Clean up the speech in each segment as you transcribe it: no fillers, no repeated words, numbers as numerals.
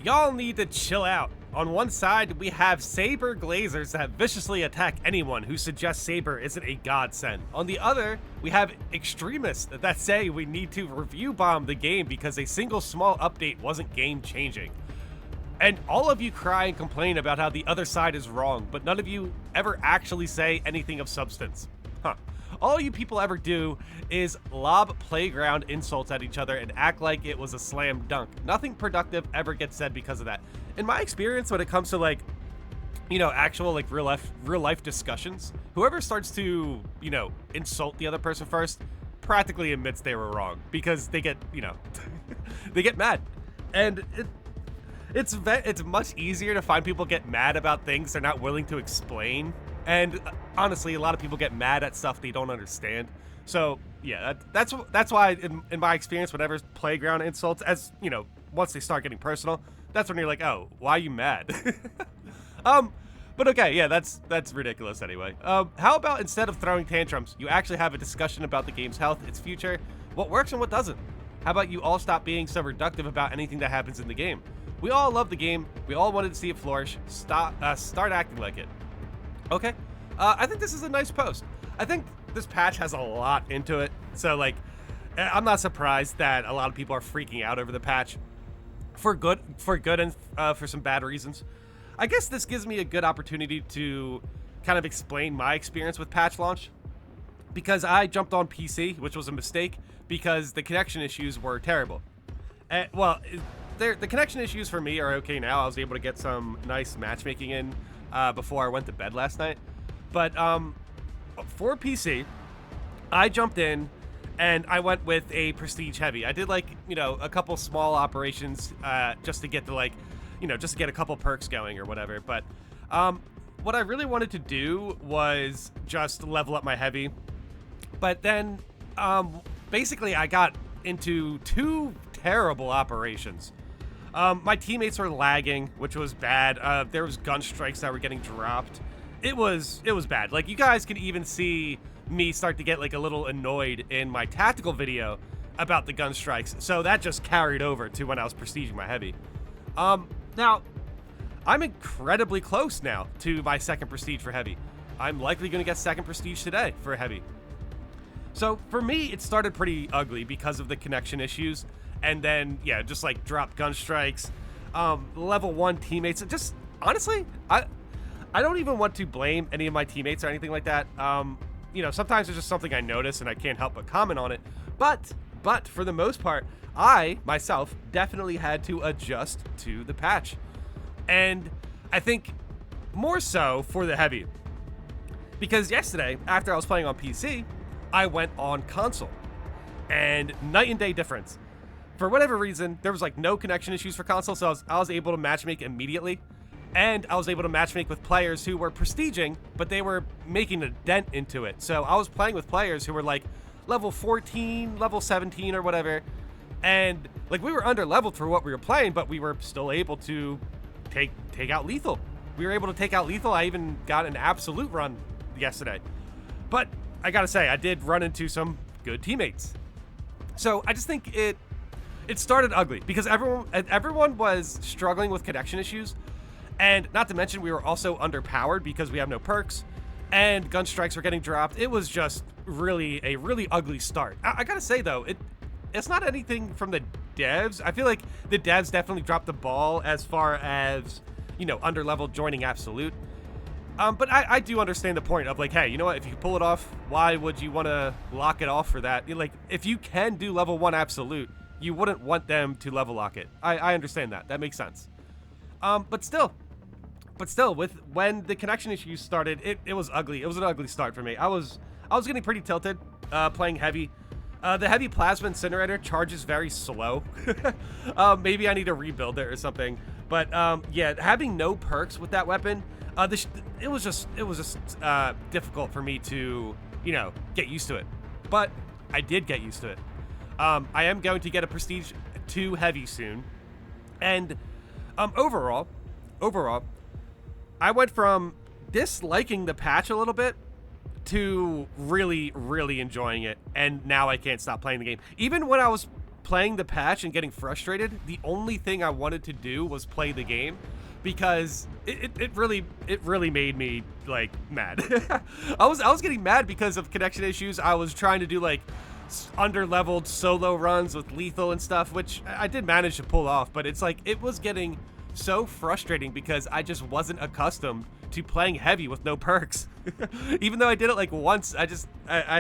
y'all need to chill out. On one side, we have Saber Glazers that viciously attack anyone who suggests Saber isn't a godsend. On the other, we have extremists that say we need to review bomb the game because a single small update wasn't game changing. And all of you cry and complain about how the other side is wrong, but none of you ever actually say anything of substance. Huh. All you people ever do is lob playground insults at each other and act like it was a slam dunk. Nothing productive ever gets said because of that. In my experience, when it comes to like, actual like real life discussions, whoever starts to, insult the other person first practically admits they were wrong because they get, they get mad. And it's much easier to find people get mad about things they're not willing to explain. And honestly, a lot of people get mad at stuff they don't understand. So yeah, that's why in my experience, whenever playground insults, as once they start getting personal, that's when you're like, oh, why are you mad? But okay, yeah, that's ridiculous anyway. How about instead of throwing tantrums, you actually have a discussion about the game's health, its future, what works and what doesn't? How about you all stop being so reductive about anything that happens in the game? We all love the game. We all wanted to see it flourish. Start acting like it. Okay, I think this is a nice post. I think this patch has a lot into it, so like, I'm not surprised that a lot of people are freaking out over the patch, for good and for some bad reasons. I guess this gives me a good opportunity to kind of explain my experience with patch launch, because I jumped on PC, which was a mistake because the connection issues were terrible. The connection issues for me are okay now. I was able to get some nice matchmaking in before I went to bed last night. But for PC, I jumped in and I went with a prestige heavy. I did like, a couple small operations just to get to just to get a couple perks going or whatever. But what I really wanted to do was just level up my heavy. But then basically I got into two terrible operations. My teammates were lagging, which was bad. There was gun strikes that were getting dropped. It was bad. Like, you guys can even see me start to get like a little annoyed in my tactical video about the gun strikes. So that just carried over to when I was prestiging my heavy. Now, I'm incredibly close now to my second prestige for heavy. I'm likely going to get second prestige today for heavy. So for me, it started pretty ugly because of the connection issues. And then, yeah, just like drop gun strikes, level 1 teammates. Just honestly, I don't even want to blame any of my teammates or anything like that. Sometimes it's just something I notice and I can't help but comment on it. But for the most part, I myself definitely had to adjust to the patch. And I think more so for the heavy. Because yesterday, after I was playing on PC, I went on console. And night and day difference. For whatever reason, there was like no connection issues for console, so I was able to matchmake immediately. And I was able to matchmake with players who were prestiging, but they were making a dent into it. So I was playing with players who were like level 14, level 17 or whatever. And like, we were under leveled for what we were playing, but we were still able to take out lethal. We were able to take out lethal. I even got an absolute run yesterday. But I gotta say, I did run into some good teammates. So I just think it started ugly because everyone was struggling with connection issues. And not to mention, we were also underpowered because we have no perks, and gun strikes were getting dropped. It was just a really ugly start. I gotta say though, it's not anything from the devs. I feel like the devs definitely dropped the ball as far as, underleveled joining absolute. But I do understand the point of like, hey, you know what? If you pull it off, why would you want to lock it off for that? Like, if you can do level 1 absolute, you wouldn't want them to level lock it. I understand that. That makes sense. But still, when the connection issues started, it was ugly. It was an ugly start for me. I was getting pretty tilted playing heavy. The heavy plasma incinerator charges very slow. Maybe I need to rebuild it or something. But yeah, having no perks with that weapon, it was just difficult for me to get used to it. But I did get used to it. I am going to get a prestige 2 heavy soon, and overall, I went from disliking the patch a little bit to really enjoying it, and now I can't stop playing the game. Even when I was playing the patch and getting frustrated, the only thing I wanted to do was play the game, because it really made me like mad. I was getting mad because of connection issues. I was trying to do like under-leveled solo runs with lethal and stuff, which I did manage to pull off, but it's like it was getting so frustrating because I just wasn't accustomed to playing heavy with no perks. Even though I did it like once, I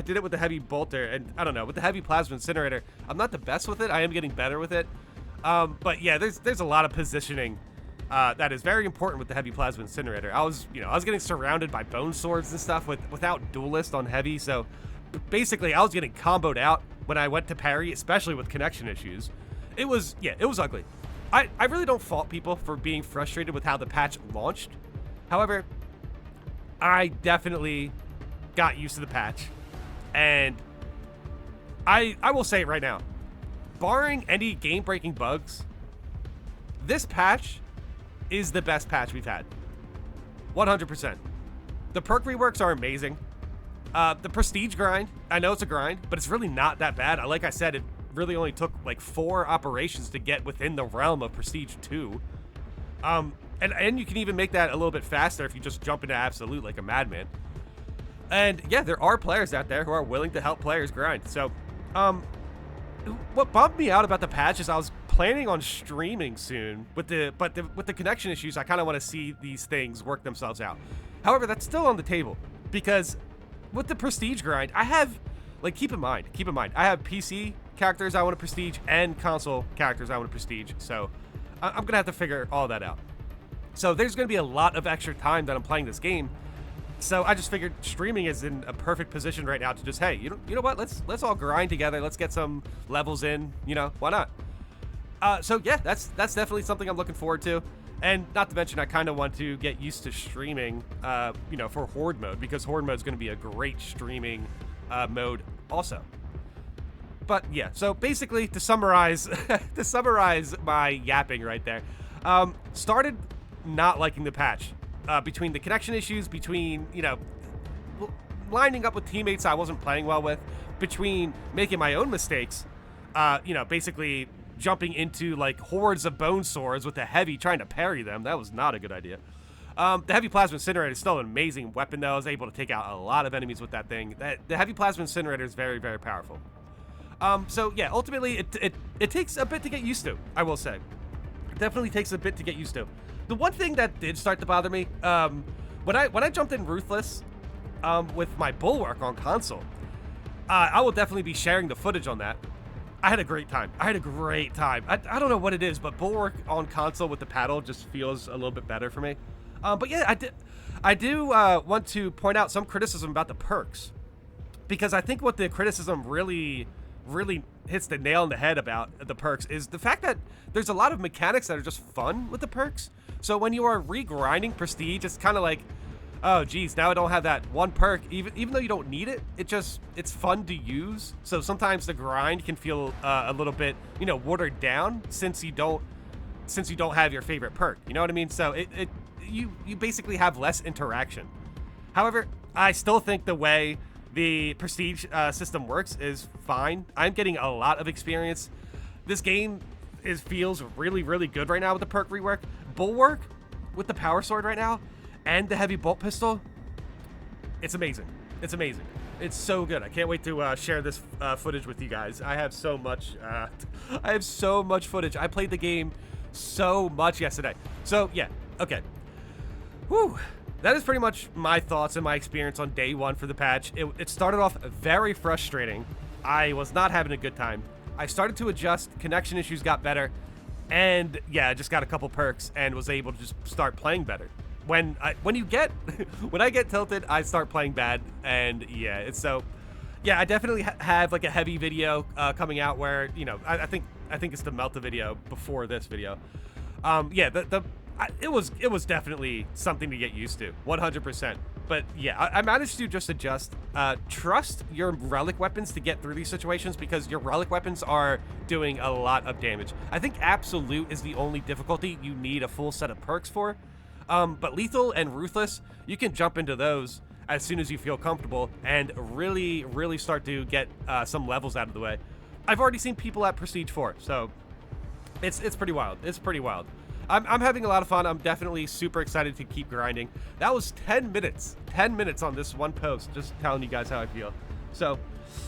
did it with the heavy bolter, and I don't know, with the heavy plasma incinerator, I'm not the best with it. I am getting better with it. But yeah, there's a lot of positioning that is very important with the heavy plasma incinerator. I was getting surrounded by bone swords and stuff without duelist on heavy, so basically I was getting comboed out when I went to parry, especially with connection issues. It was ugly. I really don't fault people for being frustrated with how the patch launched. However, I definitely got used to the patch, and I will say it right now, barring any game-breaking bugs, this patch is the best patch we've had. 100%. The perk reworks are amazing. The prestige grind, I know it's a grind, but it's really not that bad. Like I said, it really only took like 4 operations to get within the realm of prestige 2. And you can even make that a little bit faster if you just jump into absolute like a madman. And yeah, there are players out there who are willing to help players grind. So, what bummed me out about the patch is I was planning on streaming soon, with the connection issues. I kind of want to see these things work themselves out. However, that's still on the table, because with the prestige grind, I have, like, keep in mind, I have PC characters I want to prestige and console characters I want to prestige. So I'm gonna have to figure all that out. So there's going to be a lot of extra time that I'm playing this game. So I just figured streaming is in a perfect position right now to just, hey, you know what? Let's all grind together. Let's get some levels in. Why not? So yeah, that's definitely something I'm looking forward to. And not to mention, I kind of want to get used to streaming, for Horde mode, because Horde mode is going to be a great streaming mode also. But yeah, so basically to summarize, my yapping right there, started not liking the patch, between the connection issues, between lining up with teammates I wasn't playing well with, between making my own mistakes, basically jumping into like hordes of bone swords with the heavy, trying to parry them. That was not a good idea. The heavy plasma incinerator is still an amazing weapon though. I was able to take out a lot of enemies with that thing. The heavy plasma incinerator is very, very powerful. So yeah, ultimately it takes a bit to get used to, I will say. It definitely takes a bit to get used to. The one thing that did start to bother me, when I jumped in Ruthless, with my Bulwark on console, I will definitely be sharing the footage on that. I had a great time. I don't know what it is, but Bulwark on console with the paddle just feels a little bit better for me. But yeah, I do want to point out some criticism about the perks, because I think what the criticism really hits the nail on the head about the perks is the fact that there's a lot of mechanics that are just fun with the perks. So when you are re-grinding prestige, it's kind of like, oh geez, now I don't have that one perk, even though you don't need it. It's fun to use. So sometimes the grind can feel a little bit, watered down since you don't have your favorite perk. You know what I mean? So you basically have less interaction. However, I still think the way the prestige system works is fine. I'm getting a lot of experience. This game feels really, really good right now with the perk rework. Bulwark with the power sword right now and the heavy bolt pistol, it's amazing. It's amazing. It's so good. I can't wait to share this footage with you guys. I have so much footage. I played the game so much yesterday. So yeah, okay. Whew. That is pretty much my thoughts and my experience on day one for the patch. It started off very frustrating. I was not having a good time. I started to adjust, connection issues got better, and yeah, I just got a couple perks and was able to just start playing better. When I get tilted, I start playing bad, and yeah, it's so. Yeah, I definitely have like a heavy video coming out where I think it's the Melta video before this video. Yeah, it was definitely something to get used to, 100%. But yeah, I managed to just adjust. Trust your relic weapons to get through these situations, because your relic weapons are doing a lot of damage. I think absolute is the only difficulty you need a full set of perks for. But lethal and ruthless, you can jump into those as soon as you feel comfortable and really, really start to get some levels out of the way. I've already seen people at Prestige 4, so it's pretty wild. It's pretty wild. I'm having a lot of fun. I'm definitely super excited to keep grinding. That was 10 minutes. 10 minutes on this one post, just telling you guys how I feel. So,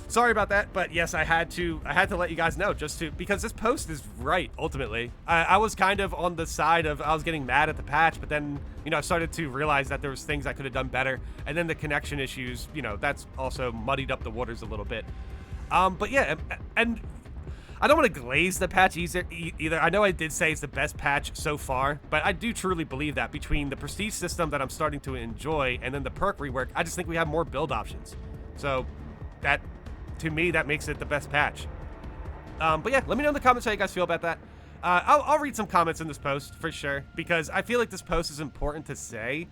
sorry about that, but yes, I had to let you guys know, because this post is right, ultimately. I was kind of on the side of, I was getting mad at the patch, but then, you know, I started to realize that there was things I could have done better, and then the connection issues, you know, that's also muddied up the waters a little bit. But yeah, and I don't want to glaze the patch either. I know I did say it's the best patch so far, but I do truly believe that between the prestige system that I'm starting to enjoy and then the perk rework, I just think we have more build options. So that, to me, that makes it the best patch. But yeah, let me know in the comments how you guys feel about that. I'll read some comments in this post for sure, because I feel like this post is important to say.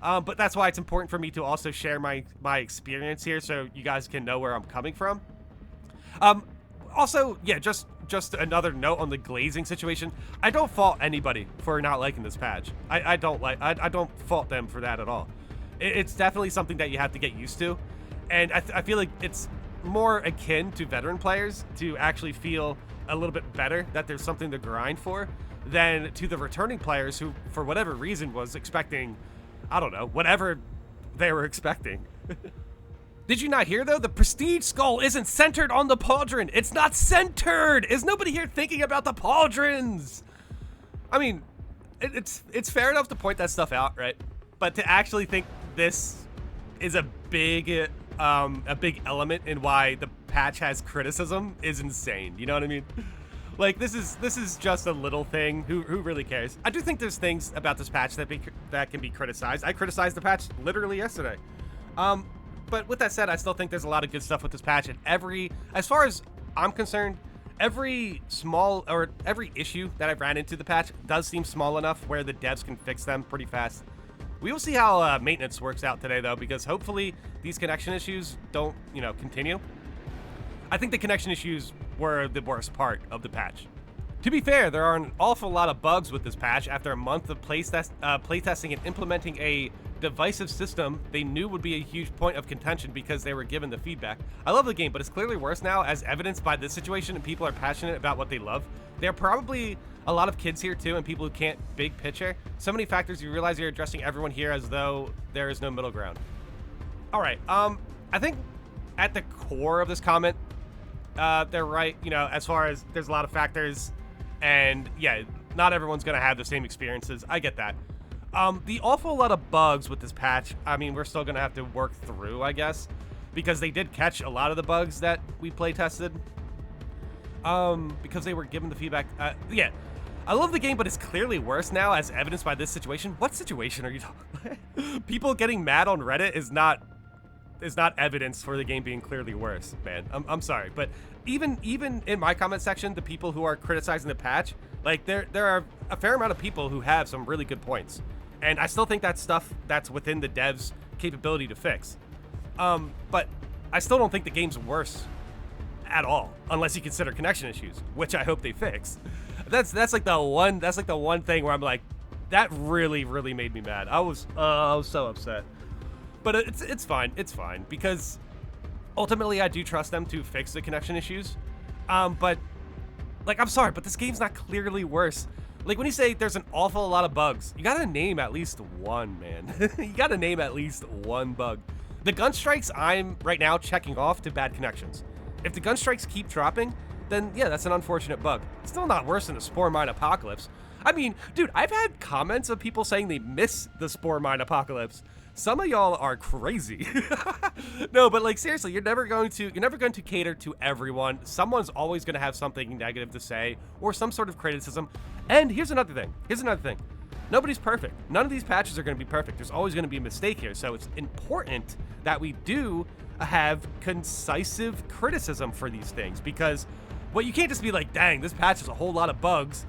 But that's why it's important for me to also share my experience here, so you guys can know where I'm coming from. Also, yeah, just another note on the glazing situation. I don't fault anybody for not liking this patch. I don't fault them for that at all. It's definitely something that you have to get used to, and I feel like it's more akin to veteran players to actually feel a little bit better that there's something to grind for than to the returning players who, for whatever reason, was expecting, I don't know, whatever they were expecting. Did you not hear, though? The Prestige Skull isn't centered on the Pauldron. It's not centered. Is nobody here thinking about the Pauldrons? I mean, it's fair enough to point that stuff out, right? But to actually think this is a big element in why the patch has criticism is insane. You know what I mean? Like, this is just a little thing. Who really cares? I do think there's things about this patch that can be criticized. I criticized the patch literally yesterday. But with that said, I still think there's a lot of good stuff with this patch, and as far as I'm concerned, every issue that I've ran into the patch does seem small enough where the devs can fix them pretty fast. We will see how maintenance works out today, though, because hopefully these connection issues don't, you know, continue. I think the connection issues were the worst part of the patch. To be fair, there are an awful lot of bugs with this patch after a month of playtesting and implementing a divisive system they knew would be a huge point of contention because they were given the feedback. I love the game, but it's clearly worse now, as evidenced by this situation, and people are passionate about what they love. There are probably a lot of kids here too, and people who can't big picture. So many factors, you realize you're addressing everyone here as though there is no middle ground. All right, I think at the core of this comment, they're right, you know, as far as there's a lot of factors, and yeah, not everyone's gonna have the same experiences. I get that. The awful lot of bugs with this patch, I mean, we're still gonna have to work through, I guess, because they did catch a lot of the bugs that we play tested. Because they were given the feedback. Yeah, I love the game, but it's clearly worse now, as evidenced by this situation. What situation are you talking about? People getting mad on Reddit is not evidence for the game being clearly worse, man. I'm sorry, but even in my comment section, the people who are criticizing the patch, like there are a fair amount of people who have some really good points. And I still think that's stuff that's within the devs' capability to fix. But I still don't think the game's worse at all, unless you consider connection issues, which I hope they fix. That's like the one thing where I'm like, that really made me mad. I was so upset. But it's fine. It's fine, because ultimately I do trust them to fix the connection issues. But like, I'm sorry, but this game's not clearly worse. Like, when you say there's an awful lot of bugs, you gotta name at least one, man. You gotta name at least one bug. The gun strikes I'm right now checking off to bad connections. If the gun strikes keep dropping, then yeah, that's an unfortunate bug. It's still not worse than the Spore Mine Apocalypse. I mean, dude, I've had comments of people saying they miss the Spore Mine Apocalypse. Some of y'all are crazy. No, but like, seriously, you're never going to cater to everyone. Someone's always going to have something negative to say or some sort of criticism. And here's another thing. Nobody's perfect. None of these patches are going to be perfect. There's always going to be a mistake here. So it's important that we do have concisive criticism for these things, because you can't just be like, dang, this patch has a whole lot of bugs,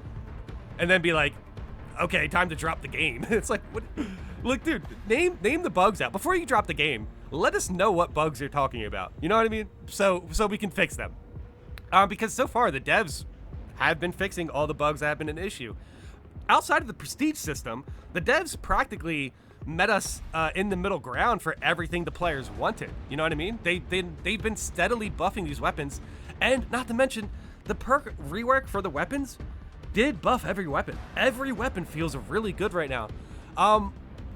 and then be like, okay, time to drop the game. It's like, what? Look, dude, name the bugs out before you drop the game. Let us know what bugs you're talking about. You know what I mean? So we can fix them. Because so far the devs have been fixing all the bugs that have been an issue. Outside of the prestige system, the devs practically met us in the middle ground for everything the players wanted. You know what I mean? They've been steadily buffing these weapons, And not to mention, the perk rework for the weapons did buff every weapon. Every weapon feels really good right now.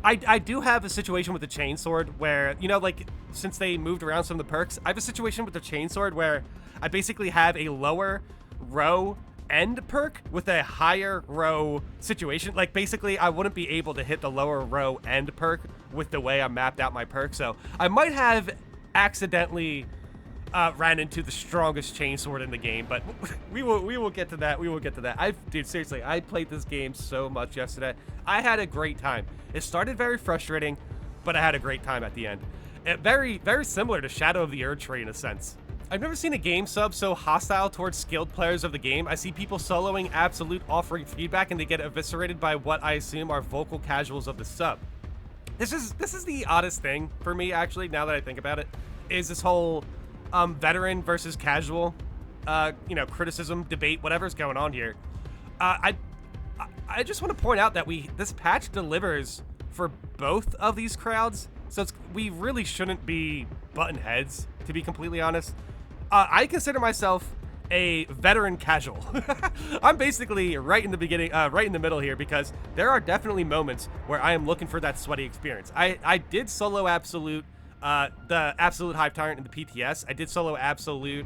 I do have a situation with the chainsword where, you know, like, since they moved around some of the perks, I have a situation with the chainsword where I basically have a lower row end perk with a higher row situation. Like, basically, I wouldn't be able to hit the lower row end perk with the way I mapped out my perk. So I might have accidentally ran into the strongest chainsword in the game, but we will get to that. We will get to that. Dude, seriously, I played this game so much yesterday. I had a great time. It started very frustrating, but I had a great time at the end. Very similar to Shadow of the Erdtree in a sense. I've never seen a game sub so hostile towards skilled players of the game. I see people soloing Absolute offering feedback, and they get eviscerated by what I assume are vocal casuals of the sub. This is the oddest thing for me, actually, now that I think about it, is this whole veteran versus casual, you know, criticism, debate, whatever's going on here. I just want to point out that this patch delivers for both of these crowds, so we really shouldn't be button heads, to be completely honest. I consider myself a veteran casual. I'm basically right in the beginning, right in the middle here, because there are definitely moments where I am looking for that sweaty experience. I did solo Absolute, the Absolute Hive Tyrant in the PTS. I did solo Absolute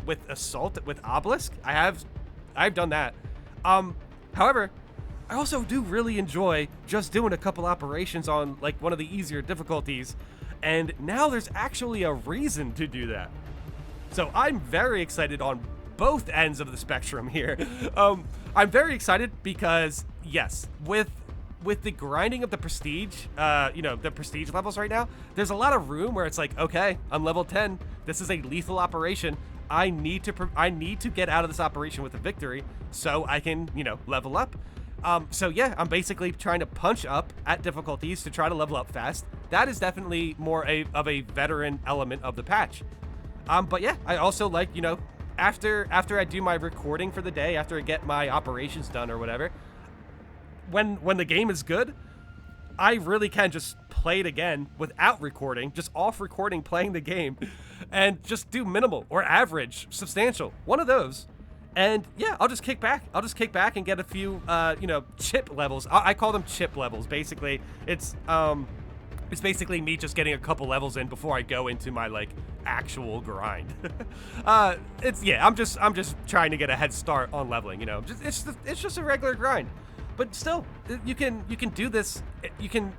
with Assault with Obelisk. I've done that. However, I also do really enjoy just doing a couple operations on like one of the easier difficulties, and now there's actually a reason to do that. So I'm very excited on both ends of the spectrum here. I'm very excited because, yes, with the grinding of the prestige, you know, the prestige levels right now, there's a lot of room where it's like, okay, I'm level 10. This is a lethal operation. I need to get out of this operation with a victory so I can, you know, level up. So yeah, I'm basically trying to punch up at difficulties to try to level up fast. That is definitely more of a veteran element of the patch. But yeah, I also like, you know, after I do my recording for the day, after I get my operations done or whatever, when the game is good, I really can just play it again without recording, just off recording, playing the game, and just do minimal or average, substantial, one of those. And yeah, I'll just kick back. I'll just kick back and get a few, you know, chip levels. I call them chip levels. Basically, it's basically me just getting a couple levels in before I go into my like actual grind. Yeah, I'm just trying to get a head start on leveling. You know, it's just a regular grind, but still, you can do this. You can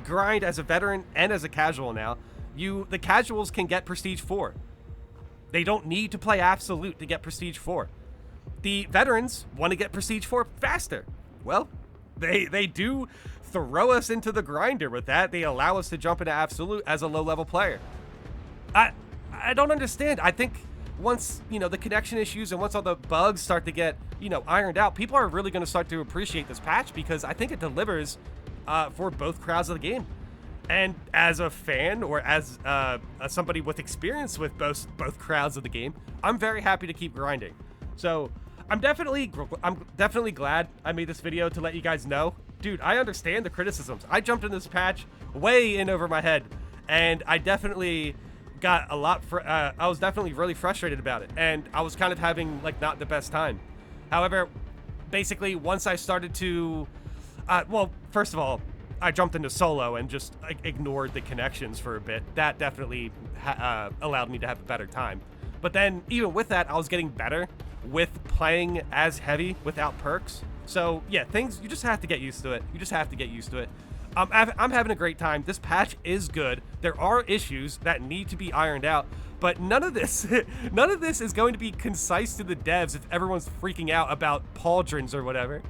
grind as a veteran and as a casual now. The casuals can get Prestige 4. They don't need to play Absolute to get Prestige 4. The veterans want to get Prestige 4 faster. Well, they do throw us into the grinder with that. They allow us to jump into Absolute as a low-level player. I don't understand. I think once, you know, the connection issues and once all the bugs start to get, you know, ironed out, people are really going to start to appreciate this patch, because I think it delivers for both crowds of the game. And as a fan, or as somebody with experience with both crowds of the game, I'm very happy to keep grinding. So I'm definitely glad I made this video to let you guys know. Dude, I understand the criticisms. I jumped in this patch way in over my head, and I definitely got a lot I was definitely really frustrated about it, and I was kind of having like not the best time. However, basically once I started to well, first of all, I jumped into solo and just ignored the connections for a bit. That definitely allowed me to have a better time. But then even with that, I was getting better with playing as heavy without perks. So yeah, you just have to get used to it. You just have to get used to it. I'm having a great time. This patch is good. There are issues that need to be ironed out, but none of this is going to be concise to the devs if everyone's freaking out about pauldrons or whatever.